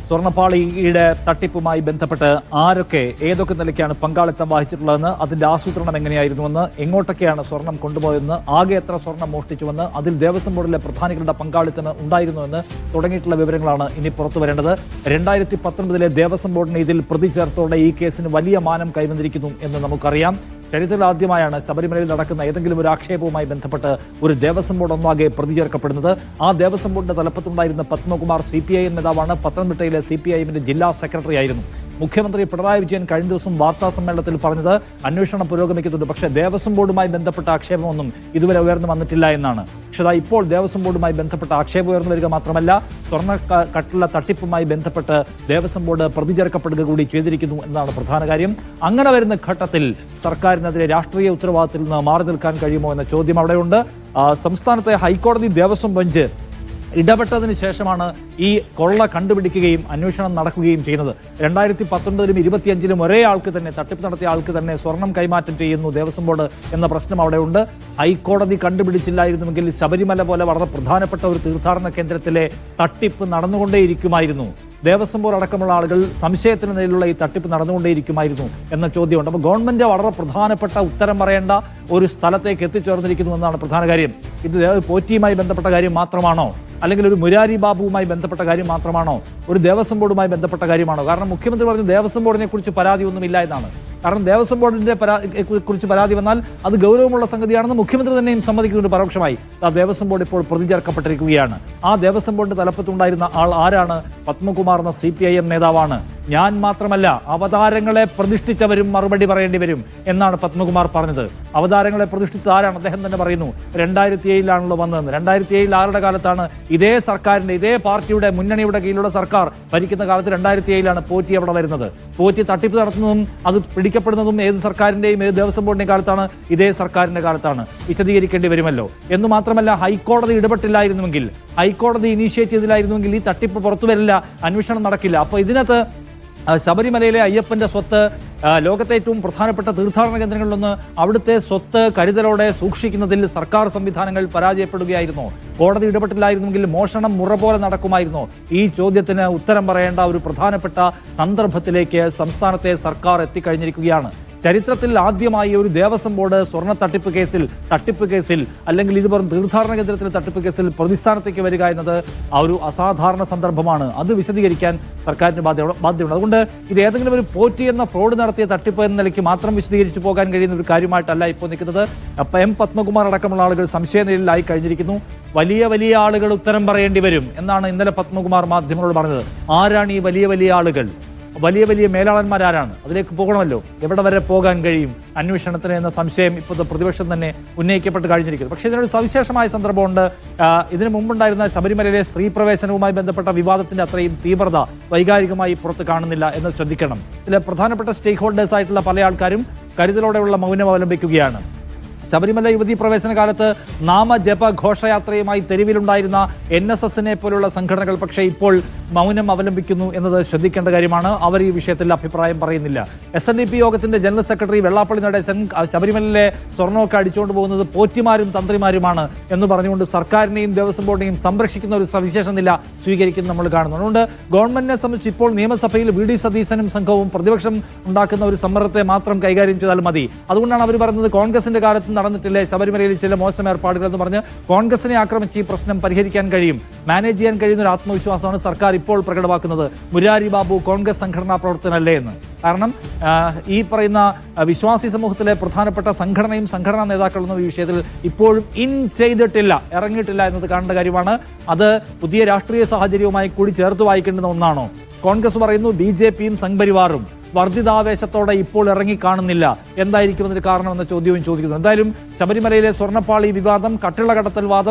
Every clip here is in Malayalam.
സ്വർണ്ണപ്പാളിയുടെ തട്ടിപ്പുമായി ബന്ധപ്പെട്ട് ആരൊക്കെ ഏതൊക്കെ നിലയ്ക്കാണ് പങ്കാളിത്തം വഹിച്ചിട്ടുള്ളതെന്ന്, അതിന്റെ ആസൂത്രണം എങ്ങനെയായിരുന്നുവെന്ന്, എങ്ങോട്ടൊക്കെയാണ് സ്വർണം കൊണ്ടുപോയതെന്ന്, ആകെ എത്ര സ്വർണം മോഷ്ടിച്ചുവെന്ന്, അതിൽ ദേവസ്വം ബോർഡിലെ പ്രധാനികളുടെ പങ്കാളിത്തം ഉണ്ടായിരുന്നുവെന്ന് തുടങ്ങിയിട്ടുള്ള വിവരങ്ങളാണ് ഇനി പുറത്തു വരേണ്ടത്. 2019 ദേവസ്വം ബോർഡിനെ ഇതിൽ പ്രതി ചേർത്തോടെ ഈ കേസിന് വലിയ മാനം കൈവന്നിരിക്കുന്നു എന്ന് നമുക്കറിയാം. ചരിത്രത്തിലാദ്യമായാണ് ശബരിമലയിൽ നടക്കുന്ന ഏതെങ്കിലും ഒരു ആക്ഷേപവുമായി ബന്ധപ്പെട്ട് ഒരു ദേവസ്വം ബോർഡ് ഒന്നാകെ പ്രതി ചേർക്കപ്പെടുന്നത്. ആ ദേവസ്വം ബോർഡിന്റെ തലപ്പത്തുണ്ടായിരുന്ന പത്മകുമാർ CPIM നേതാവാണ്. പത്തനംതിട്ടയിലെ CPIM ജില്ലാ സെക്രട്ടറി ആയിരുന്നു. മുഖ്യമന്ത്രി പിണറായി വിജയൻ കഴിഞ്ഞ ദിവസം വാർത്താ സമ്മേളനത്തിൽ പറഞ്ഞത് അന്വേഷണം പുരോഗമിക്കുന്നുണ്ട്, പക്ഷേ ദേവസ്വം ബോർഡുമായി ബന്ധപ്പെട്ട ആക്ഷേപമൊന്നും ഇതുവരെ ഉയർന്നു വന്നിട്ടില്ല എന്നാണ്. പക്ഷേ ഇപ്പോൾ ദേവസ്വം ബോർഡുമായി ബന്ധപ്പെട്ട ആക്ഷേപം ഉയർന്നു വരിക മാത്രമല്ല, സ്വർണ്ണക്കട്ടിലെ തട്ടിപ്പുമായി ബന്ധപ്പെട്ട് ദേവസ്വം ബോർഡ് പ്രതി ചേർക്കപ്പെടുക കൂടി ചെയ്തിരിക്കുന്നു എന്നതാണ് പ്രധാന കാര്യം. അങ്ങനെ വരുന്ന ഘട്ടത്തിൽ സർക്കാരിനെതിരെ രാഷ്ട്രീയ ഉത്തരവാദിത്തത്തിൽ നിന്ന് മാറി നിൽക്കാൻ കഴിയുമോ എന്ന ചോദ്യം അവിടെയുണ്ട്. സംസ്ഥാനത്തെ ഹൈക്കോടതി ദേവസ്വം ബെഞ്ച് ഇടപെട്ടതിന് ശേഷമാണ് ഈ കൊള്ള കണ്ടുപിടിക്കുകയും അന്വേഷണം നടക്കുകയും ചെയ്യുന്നത്. 2019 25 ഒരേ ആൾക്ക് തന്നെ, തട്ടിപ്പ് നടത്തിയ ആൾക്ക് തന്നെ സ്വർണം കൈമാറ്റം ചെയ്യുന്നു ദേവസ്വം ബോർഡ് എന്ന പ്രശ്നം അവിടെയുണ്ട്. ഹൈക്കോടതി കണ്ടുപിടിച്ചില്ലായിരുന്നുവെങ്കിൽ ശബരിമല പോലെ വളരെ പ്രധാനപ്പെട്ട ഒരു തീർത്ഥാടന കേന്ദ്രത്തിലെ തട്ടിപ്പ് നടന്നുകൊണ്ടേയിരിക്കുമായിരുന്നു. ദേവസ്വം ബോർഡ് അടക്കമുള്ള ആളുകൾ സംശയത്തിന് നിലയിലുള്ള ഈ തട്ടിപ്പ് നടന്നുകൊണ്ടേയിരിക്കുമായിരുന്നു എന്ന ചോദ്യമുണ്ട്. അപ്പോൾ ഗവൺമെന്റ് വളരെ പ്രധാനപ്പെട്ട ഉത്തരം പറയേണ്ട ഒരു സ്ഥലത്തേക്ക് എത്തിച്ചേർന്നിരിക്കുന്നു എന്നാണ് പ്രധാന കാര്യം. ഇത് പോറ്റിയുമായി ബന്ധപ്പെട്ട കാര്യം മാത്രമാണോ, അല്ലെങ്കിൽ ഒരു മുരാരി ബാബുവുമായി ബന്ധപ്പെട്ട കാര്യം മാത്രമാണോ, ഒരു ദേവസ്വം ബോർഡുമായി ബന്ധപ്പെട്ട കാര്യമാണോ? കാരണം മുഖ്യമന്ത്രി പറഞ്ഞു ദേവസ്വം ബോർഡിനെ കുറിച്ച് പരാതിയൊന്നുമില്ല എന്നാണ്. കാരണം ദേവസ്വം ബോർഡിന്റെ കുറിച്ച് പരാതി വന്നാൽ അത് ഗൗരവമുള്ള സംഗതിയാണെന്ന് മുഖ്യമന്ത്രി തന്നെയും സമ്മതിക്കുന്നുണ്ട് പരോക്ഷമായി. ആ ദേവസ്വം ബോർഡ് ഇപ്പോൾ പ്രതി ചേർക്കപ്പെട്ടിരിക്കുകയാണ്. ആ ദേവസ്വം ബോർഡിന്റെ തലപ്പത്തുണ്ടായിരുന്ന ആൾ ആരാണ്? പത്മകുമാർ എന്ന CPIM നേതാവാണ്. ഞാൻ മാത്രമല്ല, അവതാരങ്ങളെ പ്രതിഷ്ഠിച്ചവരും മറുപടി പറയേണ്ടി വരും എന്നാണ് പത്മകുമാർ പറഞ്ഞത്. അവതാരങ്ങളെ പ്രതിഷ്ഠിച്ചത് ആരാണ്? അദ്ദേഹം തന്നെ പറയുന്നു 2007 വന്നതെന്ന്. 2007 ആരുടെ കാലത്താണ്? ഇതേ സർക്കാരിന്റെ, ഇതേ പാർട്ടിയുടെ, മുന്നണിയുടെ കീഴിലുള്ള സർക്കാർ ഭരിക്കുന്ന കാലത്ത് 2007 പോറ്റി അവിടെ വരുന്നത്. പോറ്റി തട്ടിപ്പ് നടത്തുന്നതും അത് പിടിക്കപ്പെടുന്നതും ഏത് സർക്കാരിന്റെയും, ഏത് ദേവസ്വം ബോർഡിന്റെ കാലത്താണ്? ഇതേ സർക്കാരിന്റെ കാലത്താണ്. വിശദീകരിക്കേണ്ടി വരുമല്ലോ. എന്ന് മാത്രമല്ല, ഹൈക്കോടതി ഇടപെട്ടില്ലായിരുന്നുവെങ്കിൽ, ഹൈക്കോടതി ഇനീഷ്യേറ്റ് ചെയ്തില്ലായിരുന്നുവെങ്കിൽ ഈ തട്ടിപ്പ് പുറത്തു വരില്ല, അന്വേഷണം നടക്കില്ല. അപ്പോൾ ഇതിനകത്ത് ശബരിമലയിലെ അയ്യപ്പന്റെ സ്വത്ത്, ലോകത്തെ ഏറ്റവും പ്രധാനപ്പെട്ട തീർത്ഥാടന കേന്ദ്രങ്ങളിലൊന്ന്, അവിടുത്തെ സ്വത്ത് കരുതലോടെ സൂക്ഷിക്കുന്നതിൽ സർക്കാർ സംവിധാനങ്ങൾ പരാജയപ്പെടുകയായിരുന്നോ? കോടതി ഇടപെട്ടില്ലായിരുന്നെങ്കിൽ മോഷണം മുറ പോലെ നടക്കുമായിരുന്നോ? ഈ ചോദ്യത്തിന് ഉത്തരം പറയേണ്ട ഒരു പ്രധാനപ്പെട്ട സന്ദർഭത്തിലേക്ക് സംസ്ഥാനത്തെ സർക്കാർ എത്തിക്കഴിഞ്ഞിരിക്കുകയാണ്. ചരിത്രത്തിൽ ആദ്യമായി ഒരു ദേവസ്വം ബോർഡ് സ്വർണ്ണ തട്ടിപ്പ് കേസിൽ അല്ലെങ്കിൽ ഇതുപോലെ തീർത്ഥാടന കേന്ദ്രത്തിലെ തട്ടിപ്പ് കേസിൽ പ്രതിസ്ഥാനത്തേക്ക് വരിക എന്നത് ഒരു അസാധാരണ സന്ദർഭമാണ്. അത് വിശദീകരിക്കാൻ സർക്കാരിന് ബാധ്യതയുണ്ട്. അതുകൊണ്ട് ഇത് ഏതെങ്കിലും ഒരു പോറ്റി എന്ന ഫ്രോഡ് നടത്തിയ തട്ടിപ്പ് എന്ന നിലയ്ക്ക് മാത്രം വിശദീകരിച്ചു പോകാൻ കഴിയുന്ന ഒരു കാര്യമായിട്ടല്ല ഇപ്പോൾ നിൽക്കുന്നത്. പത്മകുമാർ അടക്കമുള്ള ആളുകൾ സംശയനിലയിലായി കഴിഞ്ഞിരിക്കുന്നു. വലിയ ആളുകൾ ഉത്തരം പറയേണ്ടി വരും എന്നാണ് ഇന്നലെ പത്മകുമാർ മാധ്യമങ്ങളോട് പറഞ്ഞത്. ആരാണ് ഈ വലിയ ആളുകൾ? വലിയ മേലാളന്മാരാരാണ്? അതിലേക്ക് പോകണമല്ലോ. എവിടെ വരെ പോകാൻ കഴിയും അന്വേഷണത്തിന് എന്ന സംശയം ഇപ്പോഴത്തെ പ്രതിപക്ഷം തന്നെ ഉന്നയിക്കപ്പെട്ട് കഴിഞ്ഞിരിക്കുന്നു. പക്ഷേ ഇതിനൊരു സവിശേഷമായ സന്ദർഭമുണ്ട്. ഇതിനു മുമ്പുണ്ടായിരുന്ന ശബരിമലയിലെ സ്ത്രീ പ്രവേശനവുമായി ബന്ധപ്പെട്ട വിവാദത്തിന്റെ അത്രയും തീവ്രത വൈകാരികമായി പുറത്ത് കാണുന്നില്ല എന്ന് ശ്രദ്ധിക്കണം. ഇതിലെ പ്രധാനപ്പെട്ട സ്റ്റേക്ക് ഹോൾഡേഴ്സ് ആയിട്ടുള്ള പല ആൾക്കാരും കരുതലോടെയുള്ള മൗനം അവലംബിക്കുകയാണ്. ശബരിമല യുവതീ പ്രവേശന കാലത്ത് നാമജപ ഘോഷയാത്രയുമായി തെരുവിലുണ്ടായിരുന്ന NSSനെ പോലുള്ള സംഘടനകൾ പക്ഷേ ഇപ്പോൾ മൗനം അവലംബിക്കുന്നു എന്നത് ശ്രദ്ധിക്കേണ്ട കാര്യമാണ്. അവർ ഈ വിഷയത്തിൽ അഭിപ്രായം പറയുന്നില്ല. SNDP യോഗത്തിന്റെ ജനറൽ സെക്രട്ടറി വെള്ളാപ്പള്ളി നടേശൻ ശബരിമലയിലെ സ്വർണ്ണമൊക്കെ അടിച്ചുകൊണ്ട് പോകുന്നത് പോറ്റിമാരും തന്ത്രിമാരുമാണ് എന്ന് പറഞ്ഞുകൊണ്ട് സർക്കാരിനെയും ദേവസ്വം ബോർഡിനെയും സംരക്ഷിക്കുന്ന ഒരു സവിശേഷ നില സ്വീകരിക്കുന്നത് നമ്മൾ കാണുന്നു. അതുകൊണ്ട് ഗവൺമെന്റിനെ സംബന്ധിച്ച് ഇപ്പോൾ നിയമസഭയിൽ VD സതീശനും സംഘവും പ്രതിപക്ഷം ഉണ്ടാക്കുന്ന ഒരു സമ്മർദ്ദത്തെ മാത്രം കൈകാര്യം ചെയ്താൽ മതി. അതുകൊണ്ടാണ് അവർ പറയുന്നത് കോൺഗ്രസിന്റെ കാലത്ത് നടന്നിട്ടില്ലേ ശബരിമലയിൽ ചില മോശം ഏർപ്പാടുകൾ എന്ന് പറഞ്ഞ് കോൺഗ്രസിനെ ആക്രമിച്ച് ഈ പ്രശ്നം പരിഹരിക്കാൻ കഴിയും, മാനേജ് ചെയ്യാൻ കഴിയുന്ന ഒരു ആത്മവിശ്വാസമാണ് സർക്കാർ ഇപ്പോൾ പ്രകടമാക്കുന്നത്. മുരാരി ബാബു കോൺഗ്രസ് സംഘടനാ പ്രവർത്തനല്ലേ എന്ന്. കാരണം ഈ പറയുന്ന വിശ്വാസി സമൂഹത്തിലെ പ്രധാനപ്പെട്ട സംഘടനയും സംഘടനാ നേതാക്കളൊന്നും ഈ വിഷയത്തിൽ ഇപ്പോഴും ഇറങ്ങിയിട്ടില്ല എന്നത് കാണേണ്ട കാര്യമാണ്. അത് പുതിയ രാഷ്ട്രീയ സാഹചര്യവുമായി കൂടി ചേർത്ത് വായിക്കേണ്ടുന്ന ഒന്നാണോ? കോൺഗ്രസ് പറയുന്നു BJPയും സംഘപരിവാറും വർദ്ധിതാവേശത്തോടെ ഇപ്പോൾ ഇറങ്ങി കാണുന്നില്ല. എന്തായിരിക്കും അതിന് കാരണമെന്ന ചോദ്യവും ചോദിക്കുന്നു. എന്തായാലും ശബരിമലയിലെ സ്വർണ്ണപ്പാളി വിവാദം, കട്ടിള കടത്തൽ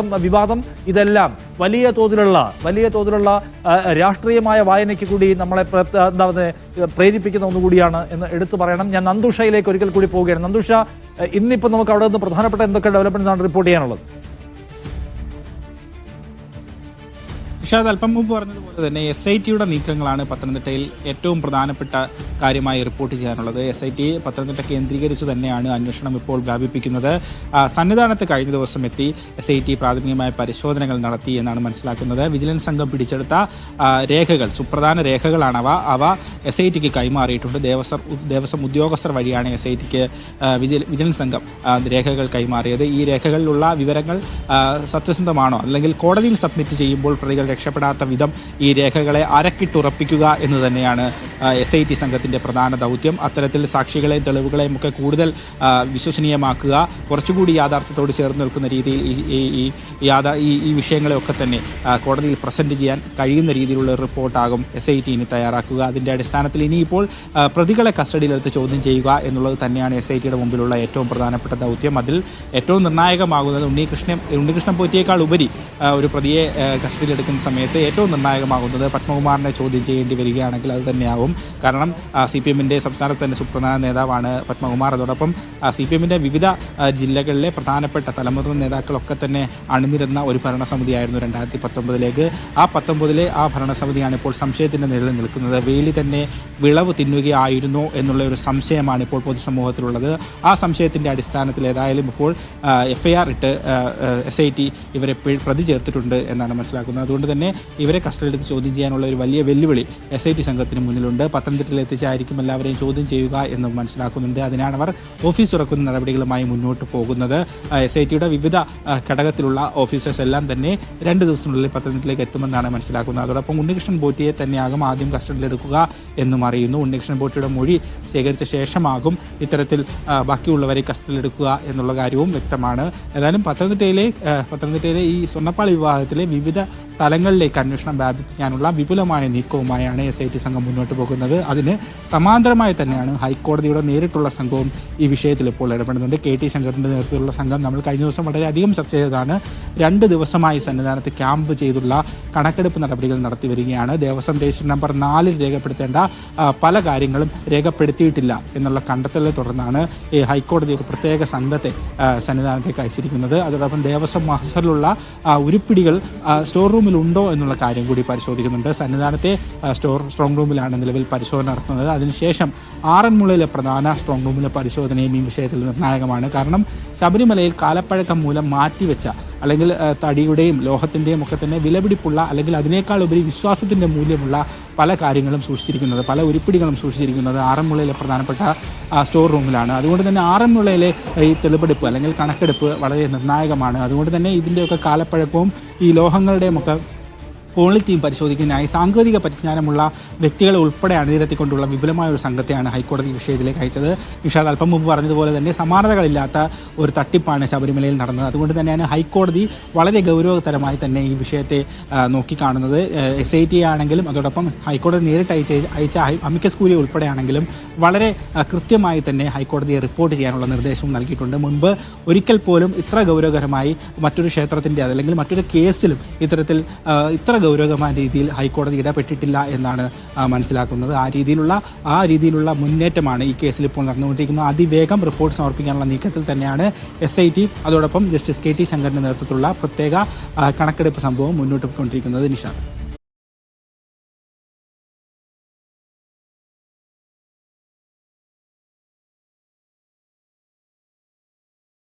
വിവാദം ഇതെല്ലാം വലിയ തോതിലുള്ള രാഷ്ട്രീയമായ വായനയ്ക്ക് കൂടി നമ്മളെ പ്രേരിപ്പിക്കുന്ന ഒന്നുകൂടിയാണ് എന്ന് എടുത്തു പറയണം. ഞാൻ നന്ദുഷയിലേക്ക് ഒരിക്കൽ കൂടി പോവുകയാണ്. നന്ദുഷ, ഇന്നിപ്പോൾ നമുക്ക് അവിടെ നിന്ന് പ്രധാനപ്പെട്ട എന്തൊക്കെ ഡെവലപ്മെന്റാണ് റിപ്പോർട്ട് ചെയ്യാനുള്ളത്? നിഷാദ് അല്പം മുമ്പ് പറഞ്ഞതുപോലെ തന്നെ SITയുടെ നീക്കങ്ങളാണ് പത്തനംതിട്ടയിൽ ഏറ്റവും പ്രധാനപ്പെട്ട കാര്യമായി റിപ്പോർട്ട് ചെയ്യാനുള്ളത്. SIT പത്തനംതിട്ട കേന്ദ്രീകരിച്ചു തന്നെയാണ് അന്വേഷണം ഇപ്പോൾ വ്യാപിപ്പിക്കുന്നത്. സന്നിധാനത്ത് കഴിഞ്ഞ ദിവസം എത്തി SIT പ്രാഥമികമായ പരിശോധനകൾ നടത്തി എന്നാണ് മനസ്സിലാക്കുന്നത്. വിജിലൻസ് സംഘം പിടിച്ചെടുത്ത രേഖകൾ, സുപ്രധാന രേഖകളാണ് അവ SITക്ക് കൈമാറിയിട്ടുണ്ട്. ദേവസ്വം ഉദ്യോഗസ്ഥർ വഴിയാണ് SITക്ക് വിജിലൻസ് സംഘം രേഖകൾ കൈമാറിയത്. ഈ രേഖകളിലുള്ള വിവരങ്ങൾ സത്യസന്ധമാണോ, അല്ലെങ്കിൽ കോടതിയിൽ സബ്മിറ്റ് ചെയ്യുമ്പോൾ പ്രതികൾ രക്ഷപ്പെടാത്ത വിധം ഈ രേഖകളെ അരക്കിട്ടുറപ്പിക്കുക എന്ന് തന്നെയാണ് SIT സംഘത്തിന്റെ പ്രധാന ദൗത്യം. അത്തരത്തിൽ സാക്ഷികളെയും തെളിവുകളെയും ഒക്കെ കൂടുതൽ വിശ്വസനീയമാക്കുക, കുറച്ചുകൂടി യാഥാർത്ഥ്യത്തോട് ചേർന്ന് നിൽക്കുന്ന രീതിയിൽ ഈ വിഷയങ്ങളെയൊക്കെ തന്നെ കോടതിയിൽ പ്രസന്റ് ചെയ്യാൻ കഴിയുന്ന രീതിയിലുള്ള റിപ്പോർട്ടാകും SIT ഇനി തയ്യാറാക്കുക. അതിന്റെ അടിസ്ഥാനത്തിൽ ഇനിയിപ്പോൾ പ്രതികളെ കസ്റ്റഡിയിലെടുത്ത് ചോദ്യം ചെയ്യുക എന്നുള്ളത് തന്നെയാണ് SITയുടെ മുമ്പിലുള്ള ഏറ്റവും പ്രധാനപ്പെട്ട ദൗത്യം. അതിൽ ഏറ്റവും നിർണായകമാകുന്നത് ഉണ്ണികൃഷ്ണൻ പോറ്റിയേക്കാൾ ഉപരി ഒരു പ്രതിയെ കസ്റ്റഡിയിലെടുക്കുന്ന സമയത്ത് ഏറ്റവും നിർണായകമാകുന്നത് പത്മകുമാറിനെ ചോദ്യം ചെയ്യേണ്ടി വരികയാണെങ്കിൽ അത് തന്നെയാവും. കാരണം CPMന്റെ സംസ്ഥാനത്ത് തന്നെ സുപ്രധാന നേതാവാണ് പത്മകുമാർ. അതോടൊപ്പം CPMന്റെ വിവിധ ജില്ലകളിലെ പ്രധാനപ്പെട്ട തലമുതിർന്ന നേതാക്കളൊക്കെ തന്നെ അണിനിരുന്ന ഒരു ഭരണസമിതിയായിരുന്നു 2019 ആ 19 ആ ഭരണസമിതിയാണ് ഇപ്പോൾ സംശയത്തിന്റെ നിഴലിൽ നിൽക്കുന്നത്. വേലി തന്നെ വിളവ് തിന്നുകയായിരുന്നോ എന്നുള്ള ഒരു സംശയമാണ് ഇപ്പോൾ പൊതുസമൂഹത്തിലുള്ളത്. ആ സംശയത്തിന്റെ അടിസ്ഥാനത്തിൽ ഏതായാലും ഇപ്പോൾ FIR ഇട്ട് SIT ഇവരെ പ്രതി ചേർത്തിട്ടുണ്ട് എന്നാണ് മനസ്സിലാക്കുന്നത്. അതുകൊണ്ട് തന്നെ ഇവരെ കസ്റ്റഡിയിലെടുത്ത് ചോദ്യം ചെയ്യാനുള്ള ഒരു വലിയ വെല്ലുവിളി SIT സംഘത്തിന് മുന്നിലുണ്ട്. പത്തനംതിട്ടയിൽ എത്തിച്ചായിരിക്കും എല്ലാവരെയും ചോദ്യം ചെയ്യുക എന്ന് മനസ്സിലാക്കുന്നുണ്ട്. അതിനാണ് അവർ ഓഫീസ് തുറക്കുന്ന നടപടികളുമായി മുന്നോട്ട് പോകുന്നത്. SITയുടെ വിവിധ ഘടകത്തിലുള്ള ഓഫീസേഴ്സ് എല്ലാം തന്നെ 2 ദിവസത്തിനുള്ളിൽ പത്തനംതിട്ടയിലേക്ക് എത്തുമെന്നാണ് മനസ്സിലാക്കുന്നത്. അതോടൊപ്പം ഉണ്ണികൃഷ്ണൻ പോറ്റിയെ തന്നെയാകും ആദ്യം കസ്റ്റഡിയിലെടുക്കുക എന്നും അറിയുന്നു. ഉണ്ണികൃഷ്ണൻ പോറ്റിയുടെ മൊഴി ശേഖരിച്ച ശേഷമാകും ഇത്തരത്തിൽ ബാക്കിയുള്ളവരെ കസ്റ്റഡിയിലെടുക്കുക എന്നുള്ള കാര്യവും വ്യക്തമാണ്. ഏതായാലും പത്തനംതിട്ടയിലെ ഈ സ്വർണ്ണപ്പാളി വിവാദത്തിലെ വിവിധ തലങ്ങളിലേക്ക് അന്വേഷണം വ്യാപിപ്പിക്കാനുള്ള വിപുലമായ നീക്കവുമായാണ് SIT സംഘം മുന്നോട്ട് പോകുന്നത്. അതിന് സമാന്തരമായി തന്നെയാണ് ഹൈക്കോടതിയുടെ നേരിട്ടുള്ള സംഘവും ഈ വിഷയത്തിൽ ഇപ്പോൾ ഇടപെടുന്നുണ്ട്. KT ശങ്കറിന്റെ നേതൃത്വത്തിലുള്ള സംഘം നമ്മൾ കഴിഞ്ഞ ദിവസം വളരെയധികം ചർച്ച ചെയ്തതാണ്. 2 ദിവസമായി സന്നിധാനത്ത് ക്യാമ്പ് ചെയ്തുള്ള കണക്കെടുപ്പ് നടപടികൾ നടത്തി വരികയാണ്. ദേവസ്വം രജിസ്റ്റർ നമ്പർ 4 രേഖപ്പെടുത്തേണ്ട പല കാര്യങ്ങളും രേഖപ്പെടുത്തിയിട്ടില്ല എന്നുള്ള കണ്ടെത്തലിനെ തുടർന്നാണ് ഈ ഹൈക്കോടതി ഒരു പ്രത്യേക സംഘത്തെ സന്നിധാനത്തേക്ക് അയച്ചിരിക്കുന്നത്. അതോടൊപ്പം ദേവസ്വം മഹസറിലുള്ള ഉരുപ്പിടികൾ സ്റ്റോർ റൂമിലുണ്ടോ എന്നുള്ള കാര്യം കൂടി പരിശോധിക്കുന്നുണ്ട്. സന്നിധാനത്തെ സ്ട്രോങ് റൂമിലാണ് നിലവിൽ പരിശോധന നടത്തുന്നത്. അതിനുശേഷം ആറന്മുളയിലെ പ്രധാന സ്ട്രോങ് റൂമിലെ പരിശോധനയും ഈ വിഷയത്തിൽ നിർണായകമാണ്. കാരണം ശബരിമലയിൽ കാലപ്പഴക്കം മൂലം മാറ്റിവെച്ച, അല്ലെങ്കിൽ തടിയുടെയും ലോഹത്തിൻ്റെയും ഒക്കെ തന്നെ വിലപിടിപ്പുള്ള, അല്ലെങ്കിൽ അതിനേക്കാൾ ഉപരി വിശ്വാസത്തിൻ്റെ മൂല്യമുള്ള പല കാര്യങ്ങളും സൂക്ഷിച്ചിരിക്കുന്നത്, പല ഉരുപ്പിടികളും സൂക്ഷിച്ചിരിക്കുന്നത് ആറന്മുളയിലെ പ്രധാനപ്പെട്ട സ്റ്റോർ റൂമിലാണ്. അതുകൊണ്ട് തന്നെ ആറന്മുളയിലെ ഈ തെളിവെടുപ്പ് അല്ലെങ്കിൽ കണക്കെടുപ്പ് വളരെ നിർണായകമാണ്. അതുകൊണ്ട് തന്നെ ഇതിൻ്റെയൊക്കെ കാലപ്പഴക്കവും ഈ ലോഹങ്ങളുടെയും ഒക്കെ ക്വാളിറ്റിയും പരിശോധിക്കുന്നതിനായി സാങ്കേതിക പരിജ്ഞാനമുള്ള വ്യക്തികളെ ഉൾപ്പെടെ അണിനിരത്തിക്കൊണ്ടുള്ള വിപുലമായ ഒരു സംഘത്തെയാണ് ഹൈക്കോടതി വിഷയത്തിലേക്ക് അയച്ചത്. നിഷാദ് അല്പം മുമ്പ് പറഞ്ഞതുപോലെ തന്നെ സമാനതകളില്ലാത്ത ഒരു തട്ടിപ്പാണ് ശബരിമലയിൽ നടന്നത്. അതുകൊണ്ട് തന്നെയാണ് ഹൈക്കോടതി വളരെ ഗൗരവതരമായി തന്നെ ഈ വിഷയത്തെ നോക്കിക്കാണുന്നത്. SIT ആണെങ്കിലും അതോടൊപ്പം ഹൈക്കോടതി നേരിട്ട് അയച്ച അമിക്കസ് ക്യൂറി ഉൾപ്പെടെയാണെങ്കിലും വളരെ കൃത്യമായി തന്നെ ഹൈക്കോടതിയെ റിപ്പോർട്ട് ചെയ്യാനുള്ള നിർദ്ദേശവും നൽകിയിട്ടുണ്ട്. മുൻപ് ഒരിക്കൽ പോലും ഇത്ര ഗൗരവകരമായി മറ്റൊരു ക്ഷേത്രത്തിൻ്റെ അല്ലെങ്കിൽ മറ്റൊരു കേസിലും ഇത്ര ഗൗരവമായ രീതിയിൽ ഹൈക്കോടതി ഇടപെട്ടിട്ടില്ല എന്നാണ് മനസ്സിലാക്കുന്നത്. ആ രീതിയിലുള്ള മുന്നേറ്റമാണ് ഈ കേസിൽ ഇപ്പോൾ നടന്നുകൊണ്ടിരിക്കുന്നത്. അതിവേഗം റിപ്പോർട്ട് സമർപ്പിക്കാനുള്ള നീക്കത്തിൽ തന്നെയാണ് SIT അതോടൊപ്പം ജസ്റ്റിസ് KT ശങ്കറിന്റെ നേതൃത്വത്തിലുള്ള പ്രത്യേക കണക്കെടുപ്പ് സംഭവം മുന്നോട്ട് പോയിക്കൊണ്ടിരിക്കുന്നത്. നിഷാദ്.